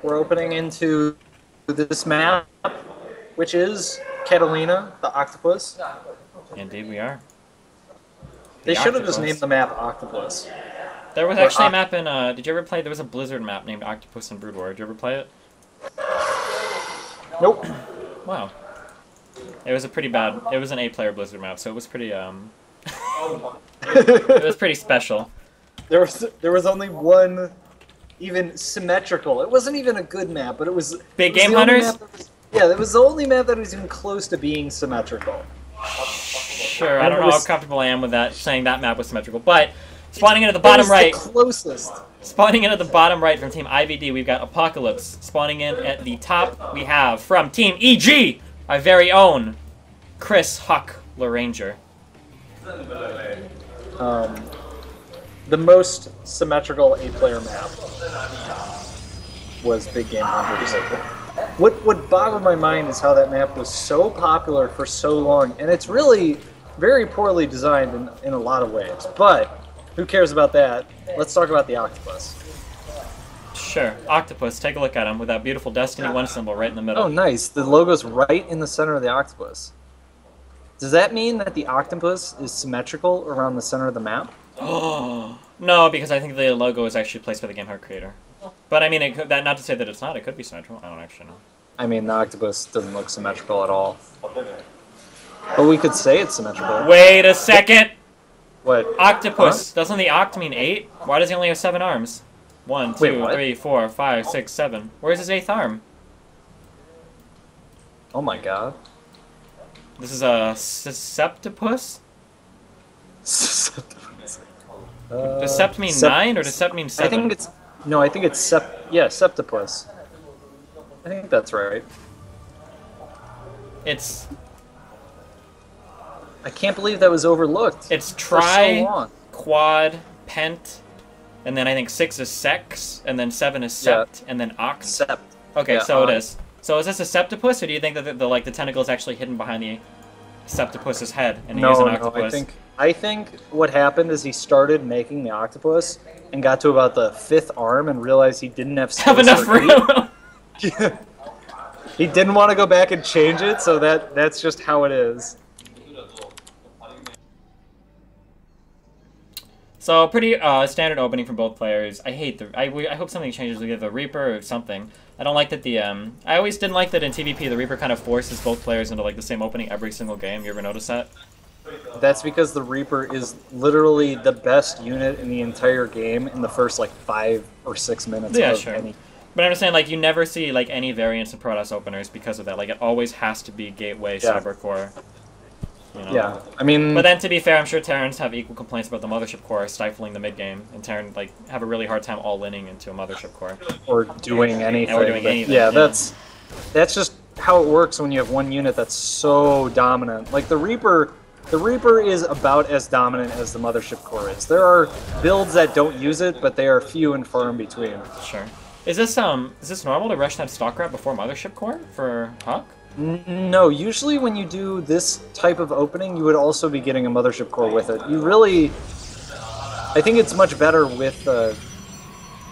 we're opening into this map, which is Catalina, the octopus. Indeed, we are. They should have just named the map Octopus. There was actually a map in, did you ever play, there was a Blizzard map named Octopus and Brood War. Did you ever play it? Nope. Wow. It was a pretty bad, it was an 8-player Blizzard map, so it was pretty, it was pretty special. There was only one even symmetrical. It wasn't even a good map, but it was... Big Game Hunters? Yeah, that was the only map that was even close to being symmetrical. Sure, I don't know how comfortable I am with that, saying that map was symmetrical, but spawning in at the bottom right... the closest. Spawning in at the bottom right from Team IVD, we've got Apocalypse. Spawning in at the top, we have, from Team EG, our very own Chris HuK LaRanger. The most symmetrical 8-player map was Big Game Hunters. What boggled my mind is how that map was so popular for so long, and it's really very poorly designed in a lot of ways. But who cares about that? Let's talk about the octopus. Sure, Octopus. Take a look at him with that beautiful Destiny 1 symbol right in the middle. Oh, nice. The logo's right in the center of the octopus. Does that mean that the octopus is symmetrical around the center of the map? Oh no, because I think the logo is actually placed by the game creator. But I mean, it could, that not to say that it's not. It could be symmetrical. I don't actually know. I mean, the octopus doesn't look symmetrical at all. But we could say it's symmetrical. Wait a second. What? Octopus. Huh? Doesn't the oct mean 8? Why does he only have 7 arms? 1, 2, 3, 4, 5, 6, 7. Where's his 8th arm? Oh my god. This is a Septipus? Does sept mean 9 or does sept mean 7? I think it's... No, I think it's Septipus. I think that's right. It's... I can't believe that was overlooked. It's tri, so quad, pent, and then I think 6 is sex, and then 7 is sept, and then oct. Sept. Okay, yeah, so it is. So is this a septipus, or do you think that the tentacle is actually hidden behind the septipus's head, and he's an octopus? No, I think what happened is he started making the octopus and got to about the 5th arm and realized he didn't have enough room. He didn't want to go back and change it, so that's just how it is. So pretty standard opening from both players. I hate the. I hope something changes. We get the Reaper or something. I don't like that the. I always didn't like that in TVP the Reaper kind of forces both players into like the same opening every single game. You ever notice that? That's because the Reaper is literally the best unit in the entire game in the first like 5 or 6 minutes. Yeah, of sure. Any... But I'm saying like you never see like any variants in Protoss openers because of that. Like it always has to be Gateway, Cybercore. You know? Yeah, I mean... But then, to be fair, I'm sure Terrans have equal complaints about the Mothership Core stifling the mid-game, and Terran, like, have a really hard time all-inning into a Mothership Core. Or doing anything. Or doing anything. Yeah, that's just how it works when you have one unit that's so dominant. Like, the Reaper is about as dominant as the Mothership Core is. There are builds that don't use it, but they are few and far in between. Sure. Is this normal to rush that Starcraft before Mothership Core for HuK? No, usually when you do this type of opening, you would also be getting a Mothership Core with it. You really... I think it's much better with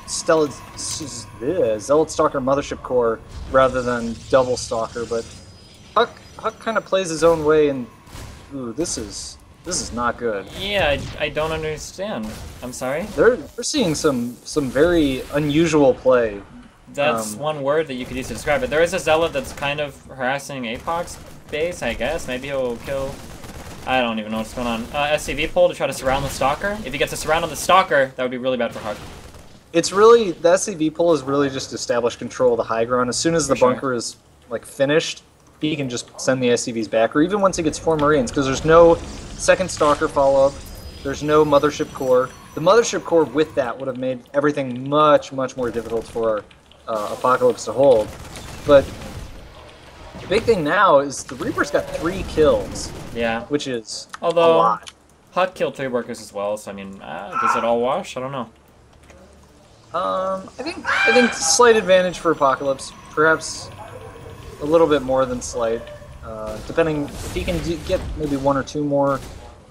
Zealot Stalker Mothership Core rather than Double Stalker, but HuK kind of plays his own way, and ooh, this is not good. Yeah, I don't understand. I'm sorry? They're seeing some very unusual play. That's one word that you could use to describe it. There is a Zealot that's kind of harassing Apoc's base, I guess. Maybe he'll kill... I don't even know what's going on. SCV pull to try to surround the Stalker. If he gets to surround on the Stalker, that would be really bad for HuK. It's really... The SCV pull is really just establish control of the high ground. As soon as the bunker is, like, finished, he can just send the SCVs back. Or even once he gets 4 Marines, because there's no second Stalker follow-up. There's no Mothership Core. The Mothership Core with that would have made everything much, much more difficult for Apocalypse to hold. But the big thing now is the Reaper's got 3 kills. Yeah. Which is a lot. HuK killed 3 workers as well, so I mean, does it all wash? I don't know. I think slight advantage for Apocalypse. Perhaps a little bit more than slight. Depending if he can get maybe 1 or 2 more,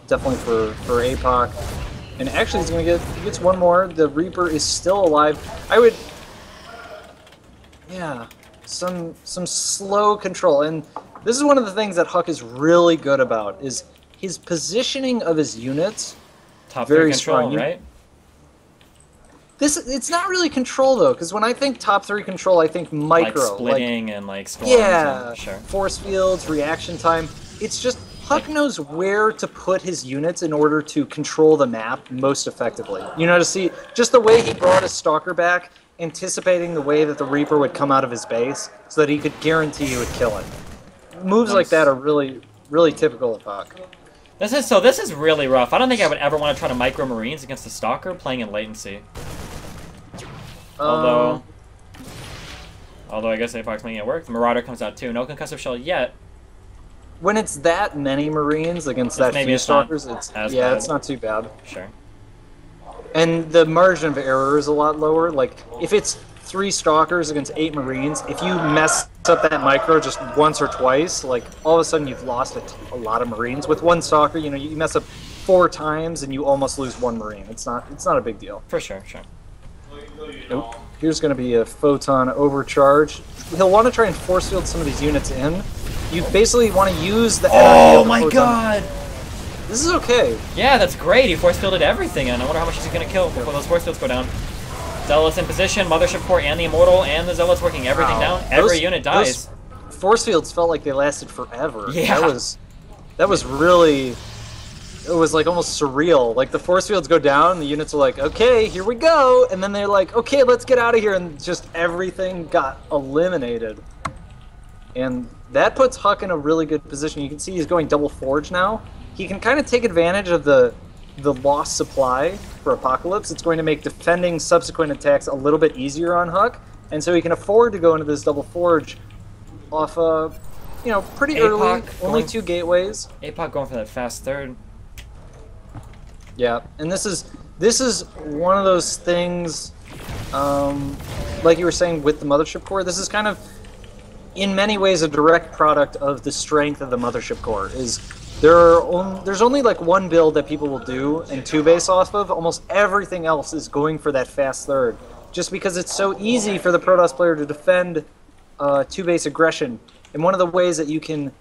definitely for APOC. And actually, he gets 1 more. The Reaper is still alive. Yeah, some slow control, and this is one of the things that HuK is really good about, is his positioning of his units. Top very 3 control, strong. right? It's not really control though, because when I think top 3 control, I think micro, like splitting and like storms. Yeah, and, sure. force fields, reaction time. It's just HuK knows where to put his units in order to control the map most effectively. You know, to see just the way he brought his Stalker back, anticipating the way that the Reaper would come out of his base, so that he could guarantee he would kill it. Moves like that are really, really typical of HuK. This is really rough. I don't think I would ever want to try to micro Marines against the Stalker playing in latency. Although I guess APOC's making it work. The Marauder comes out too. No concussive shell yet. When it's that many Marines against that few Stalkers, it's not too bad. Sure. And the margin of error is a lot lower. Like, if it's 3 Stalkers against 8 Marines, if you mess up that micro just once or twice, like, all of a sudden you've lost a lot of Marines. With 1 Stalker, you know, you mess up 4 times and you almost lose 1 Marine. It's not a big deal. For sure, sure. Nope. Here's going to be a Photon overcharge. He'll want to try and force field some of these units in. You basically want to use the energy of the Photon. God! This is okay. Yeah, that's great. He force fielded everything, and I wonder how much he's going to kill before those force fields go down. Zealots in position, Mothership Core and the Immortal and the Zealots working everything down. Every unit dies. Those force fields felt like they lasted forever. Yeah. That was really... It was like almost surreal. Like the force fields go down, the units are like, okay, here we go, and then they're like, okay, let's get out of here, and just everything got eliminated. And that puts HuK in a really good position. You can see he's going double forge now. He can kind of take advantage of the lost supply for Apocalypse. It's going to make defending subsequent attacks a little bit easier on HuK, and so he can afford to go into this double forge off, you know, pretty early. Only 2 gateways. APOC going for that fast third. Yeah, and this is one of those things, like you were saying with the Mothership Core. This is kind of, in many ways, a direct product of the strength of the Mothership Core. There's only like 1 build that people will do and 2 base off of. Almost everything else is going for that fast third, just because it's so easy for the Protoss player to defend 2 base aggression. And one of the ways that you can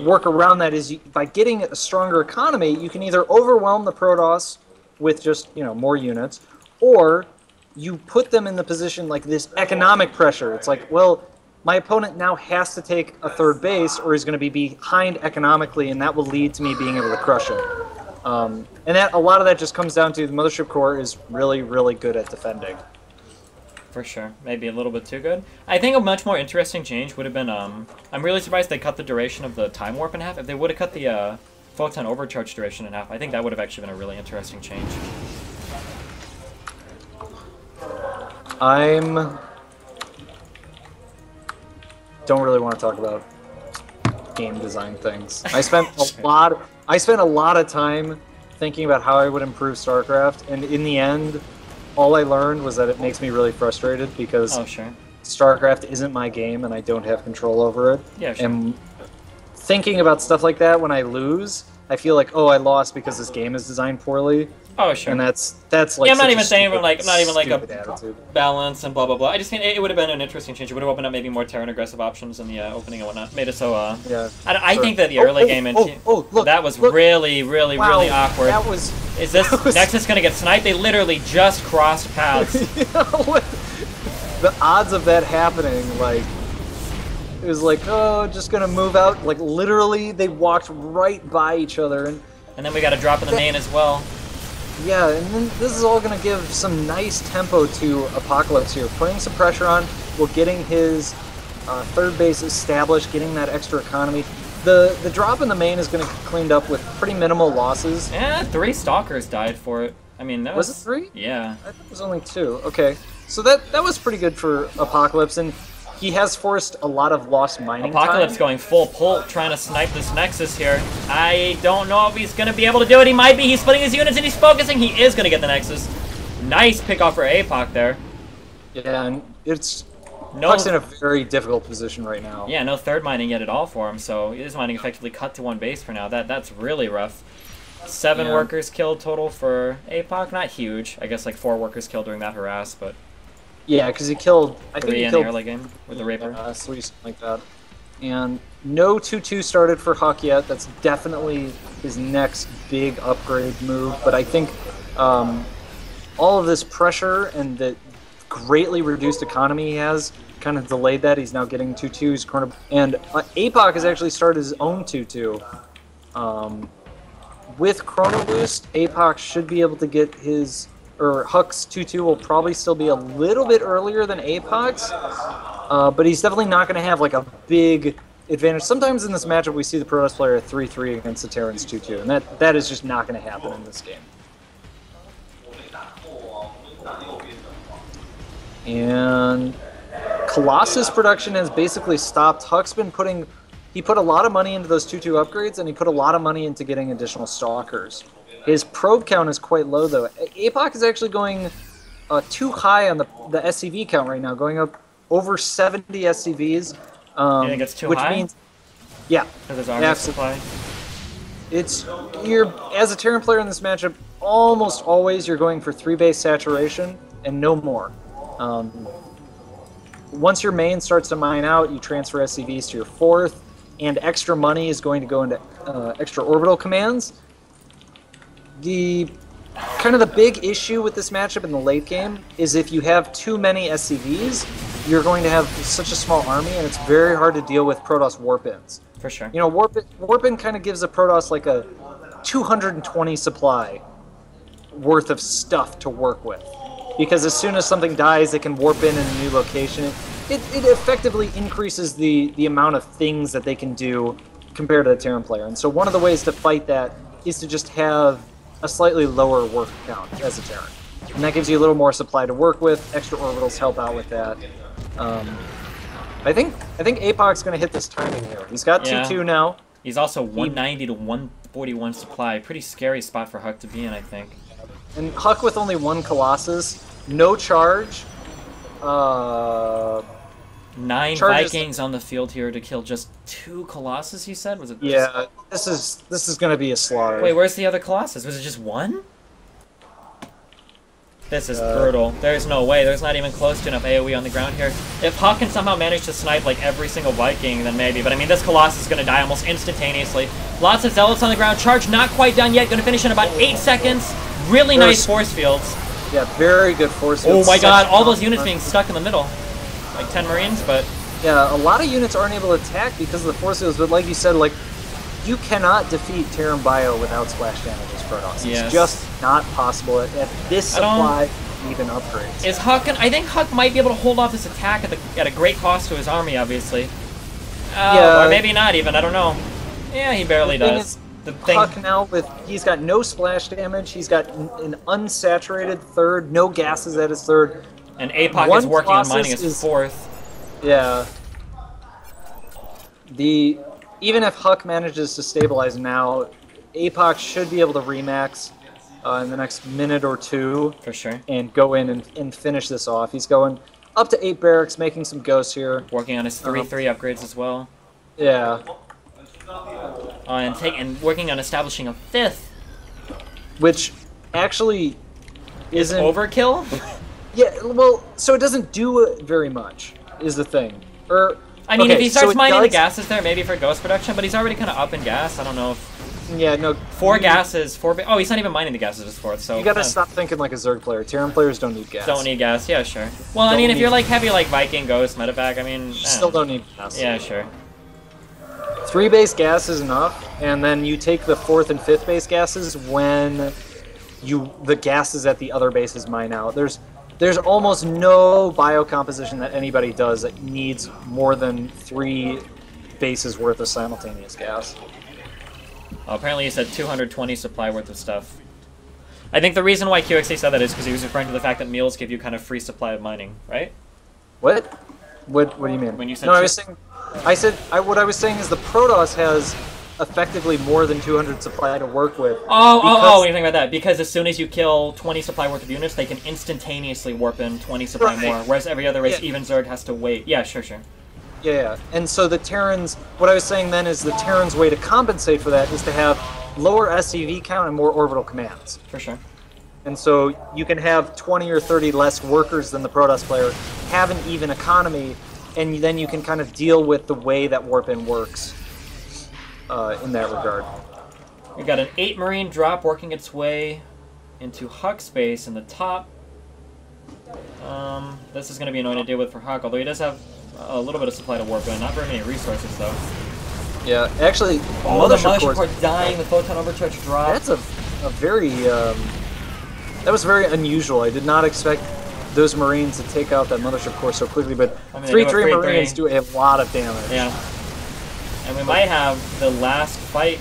work around that is by getting a stronger economy, you can either overwhelm the Protoss with just, you know, more units, or you put them in the position like this economic pressure. It's like, well, my opponent now has to take a 3rd base or he's going to be behind economically, and that will lead to me being able to crush it. And a lot of that just comes down to the Mothership Core is really, really good at defending. For sure. Maybe a little bit too good. I think a much more interesting change would have been, I'm really surprised they cut the duration of the time warp in half. If they would have cut the photon overcharge duration in half, I think that would have actually been a really interesting change. Don't really want to talk about game design things. I spent a lot of time thinking about how I would improve StarCraft, and in the end, all I learned was that it makes me really frustrated because StarCraft isn't my game and I don't have control over it. Yeah, sure. And thinking about stuff like that when I lose, I feel like, oh, I lost because this game is designed poorly. Oh, sure. And that's like, yeah, I'm not even saying a attitude. Balance and blah blah blah. I just mean it would have been an interesting change. It would have opened up maybe more Terran aggressive options in the opening and whatnot. Made it so yeah. I think that the early game that was really awkward. That was. Is this Nexus gonna get sniped? They literally just crossed paths. You know, the odds of that happening, like, it was like, oh, just gonna move out. Like literally, they walked right by each other, and then we got a drop in the main as well. Yeah, and then this is all going to give some nice tempo to Apocalypse here. Putting some pressure on, while getting his 3rd base established, getting that extra economy. The drop in the main is going to be cleaned up with pretty minimal losses. Yeah, 3 Stalkers died for it. I mean, that was... Was it 3? Yeah. I thought it was only 2. Okay. So that was pretty good for Apocalypse, and he has forced a lot of lost mining Apocalypse time. Going full pull, trying to snipe this Nexus here. I don't know if he's going to be able to do it. He might be. He's splitting his units and he's focusing. He is going to get the Nexus. Nice pick off for APOC there. Yeah, and Puck's in a very difficult position right now. Yeah, no 3rd mining yet at all for him, so his mining effectively cut to 1 base for now. That's really rough. 7 workers killed total for APOC. Not huge. I guess like 4 workers killed during that harass, but... Yeah, because he killed. I think 3 he in the killed early game with the Raper. 3, something like that. And no 2-2 started for HuK yet. That's definitely his next big upgrade move. But I think all of this pressure and the greatly reduced economy he has kind of delayed that. He's now getting 2-2s. And APOC has actually started his own 2-2. With Chrono Boost, APOC should be able to get his, or HuK's 2-2 will probably still be a little bit earlier than APOC's, but he's definitely not going to have like a big advantage. Sometimes in this matchup we see the Protoss player at 3-3 against the Terran's 2-2, and that is just not going to happen in this game. And Colossus production has basically stopped. HuK's been putting... He put a lot of money into those 2-2 upgrades, and he put a lot of money into getting additional Stalkers. His probe count is quite low, though. APOC is actually going too high on the SCV count right now, going up over 70 SCVs. You think it's too which high? Means, yeah. Because his armor supply? As a Terran player in this matchup, almost always you're going for 3-base saturation and no more. Once your main starts to mine out, you transfer SCVs to your 4th, and extra money is going to go into extra orbital commands. Kind of the big issue with this matchup in the late game is if you have too many SCVs, you're going to have such a small army, and it's very hard to deal with Protoss warp-ins. For sure. You know, warp-in kind of gives a Protoss like a 220 supply worth of stuff to work with. Because as soon as something dies, it can warp in a new location. It effectively increases the amount of things that they can do compared to the Terran player. And so one of the ways to fight that is to just have a slightly lower work count as a Terran. And that gives you a little more supply to work with. Extra orbitals help out with that. I think APOC's going to hit this timing here. He's got 2-2 now. He's also 190 to 141 supply. Pretty scary spot for HuK to be in, I think. And HuK with only 1 Colossus, no charge. 9 Vikings on the field here to kill just 2 Colossus, you said? Was it? Yeah, this is going to be a slaughter. Wait, where's the other Colossus? Was it just 1? This is brutal. There's no way. There's not even close to enough AoE on the ground here. If HuK can somehow manage to snipe like every single Viking, then maybe. But I mean, this Colossus is going to die almost instantaneously. Lots of Zealots on the ground. Charge not quite done yet. Going to finish in about 8 seconds. Really nice force fields. Yeah, very good force fields. Oh my god, all those units being stuck in the middle. Like 10 Marines, but... Yeah, a lot of units aren't able to attack because of the force fields, but like you said, like, you cannot defeat Terran Bio without splash damage as Protoss. Yes. It's just not possible at this supply, even upgrades. Is HuK... I think HuK might be able to hold off this attack at a great cost to his army, obviously. Yeah. Or maybe not even, I don't know. Yeah, he barely does. HuK now, he's got no splash damage, he's got an unsaturated 3rd, no gases at his 3rd. And APOC is working on mining his 4th. Yeah. Even if HuK manages to stabilize now, APOC should be able to remax in the next minute or 2. For sure. And go in and finish this off. He's going up to 8 barracks, making some ghosts here. Working on his 3-3 upgrades as well. Yeah. And working on establishing a 5th. Which actually is isn't... overkill? Yeah, well, so it doesn't do very much, is the thing. I mean, if he starts mining the gases there, maybe for ghost production, but he's already kind of up in gas. I don't know if... Yeah, no... 4 gases, 4... Oh, he's not even mining the gases as 4th, so... You gotta stop thinking like a Zerg player. Terran players don't need gas. Don't need gas, yeah, sure. Well, I mean, if you're like heavy like Viking, Ghost, Medevac, I mean... Still don't need gas. Yeah, sure. 3 base gas is enough, and then you take the 4th and 5th base gases when the gases at the other bases mine out. There's almost no biocomposition that anybody does that needs more than 3 bases worth of simultaneous gas. Well, apparently he said 220 supply worth of stuff. I think the reason why QXA said that is because he was referring to the fact that meals give you kind of free supply of mining, right? What? What do you mean? When you said no, what I was saying is the Protoss has effectively more than 200 supply to work with. Oh, you're thinking about that. Because as soon as you kill 20 supply worth of units, they can instantaneously warp in 20 supply more, whereas every other race, even Zerg, has to wait. Yeah, sure. Yeah, and so the Terrans, what I was saying then is the Terrans' way to compensate for that is to have lower SCV count and more orbital commands. For sure. And so you can have 20 or 30 less workers than the Protoss player, have an even economy, and then you can kind of deal with the way that warp-in works in that regard. We got an 8 Marine drop working its way into HuK space in the top. This is going to be annoying to deal with for HuK, although he does have a little bit of supply to warp in. Not very many resources, though. Yeah, actually, the Mothership Core dying, the Photon Overcharge drop. That's a very... that was very unusual. I did not expect those Marines to take out that Mothership Core so quickly, but I mean, 3-3 Marines do a lot of damage. Yeah. And we might have the last fight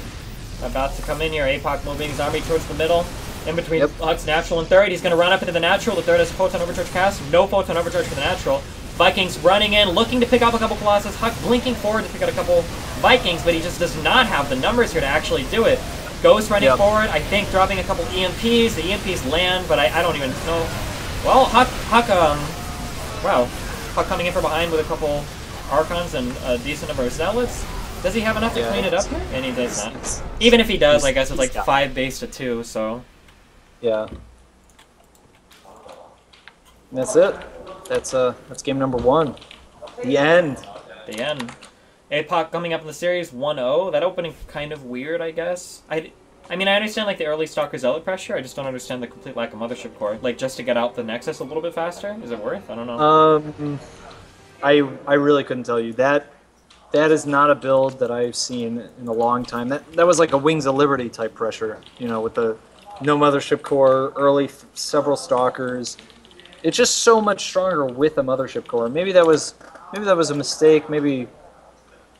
about to come in here. APOC moving his army towards the middle. In between HuK's natural and third. He's going to run up into the natural. The third has a Photon Overcharge cast. No Photon Overcharge for the natural. Vikings running in, looking to pick up a couple Colossus. HuK blinking forward to pick out a couple Vikings, but he just does not have the numbers here to actually do it. Ghost running forward, I think dropping a couple EMPs. The EMPs land, but I don't even know. Well, HuK, wow. HuK coming in from behind with a couple Archons and a decent number of Zealots. Does he have enough to clean it up here? And he does not. Even if he does, I guess it's like 5 base to 2, so... Yeah. And that's it. That's game number 1. The end. The end. APOC coming up in the series 1-0. That opening kind of weird, I guess. I mean, I understand like the early Stalker Zealot pressure. I just don't understand the complete lack of Mothership Core. Like just to get out the Nexus a little bit faster. Is it worth? I don't know. I really couldn't tell you that. That is not a build that I've seen in a long time. That was like a Wings of Liberty type pressure. You know, with the no Mothership Core, early several Stalkers. It's just so much stronger with a Mothership Core. Maybe that was a mistake. Maybe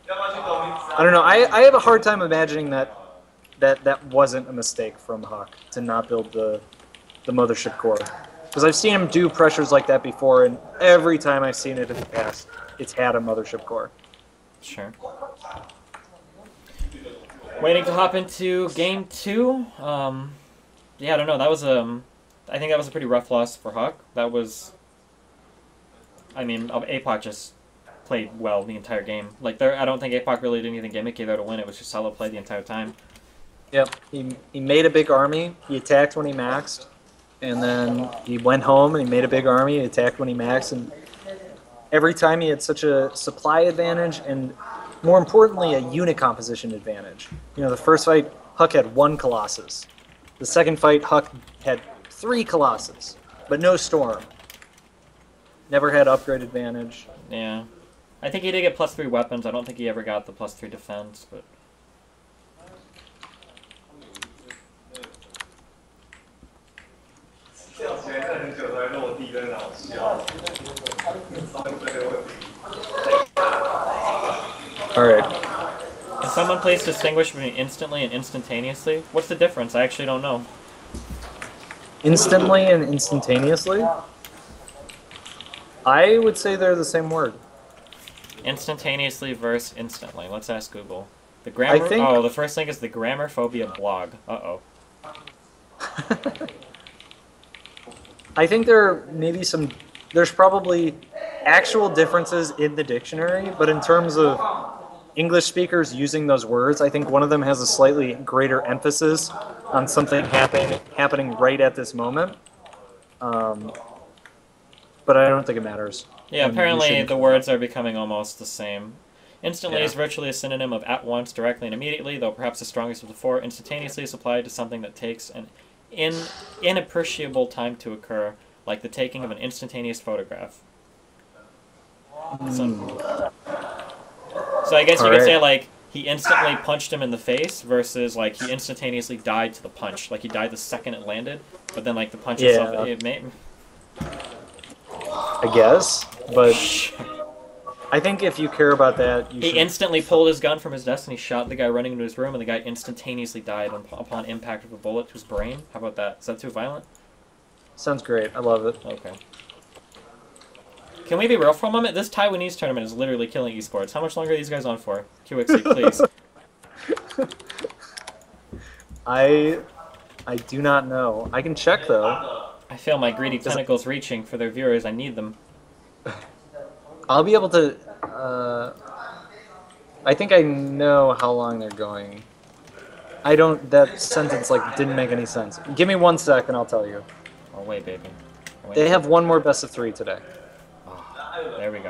I don't know. I have a hard time imagining that wasn't a mistake from HuK to not build the Mothership Core, because I've seen him do pressures like that before, and every time I've seen it in the past, it's had a Mothership Core. Sure. Waiting to hop into game 2. Yeah, I don't know. That was I think that was a pretty rough loss for HuK. That was, I mean, APOC just played well the entire game. Like I don't think APOC really did anything gimmicky there to win. It was just solid play the entire time. Yep. He made a big army. He attacked when he maxed, and then he went home and he made a big army. He attacked when he maxed, and every time he had such a supply advantage and, more importantly, a unit composition advantage. You know, the first fight, HuK had 1 Colossus. The second fight, HuK had 3 Colossus, but no Storm. Never had upgrade advantage. Yeah. I think he did get +3 weapons. I don't think he ever got the +3 defense, but... Alright. Can someone please distinguish between instantly and instantaneously? What's the difference? I actually don't know. Instantly and instantaneously? I would say they're the same word. Instantaneously versus instantly. Let's ask Google. The grammar. Oh, the first link is the Grammarphobia blog. Uh-oh. I think there's probably actual differences in the dictionary, but in terms of English speakers using those words, I think one of them has a slightly greater emphasis on something happening right at this moment. But I don't think it matters. Yeah, apparently the words are becoming almost the same. Instantly is virtually a synonym of at once, directly, and immediately, though perhaps the strongest of the 4. Instantaneously is applied to something that takes an inappreciable time to occur, like the taking of an instantaneous photograph. So I guess you could say, like, he instantly punched him in the face versus, like, he instantaneously died to the punch. Like, he died the second it landed, but then, like, the punch itself... It made... I guess, but I think if you care about that, you He instantly pulled his gun from his desk and he shot the guy running into his room, and the guy instantaneously died upon impact of a bullet to his brain. How about that? Is that too violent? Sounds great. I love it. Okay. Can we be real for a moment? This Taiwanese tournament is literally killing esports. How much longer are these guys on for? QXC, please. I do not know. I can check, though. I feel my greedy tentacles reaching for their viewers. I need them. I'll be able to... I think I know how long they're going. I don't. That sentence like didn't make any sense. Give me 1 sec and I'll tell you. Oh wait, baby. Wait. They have one more best of 3 today. Oh, there we go.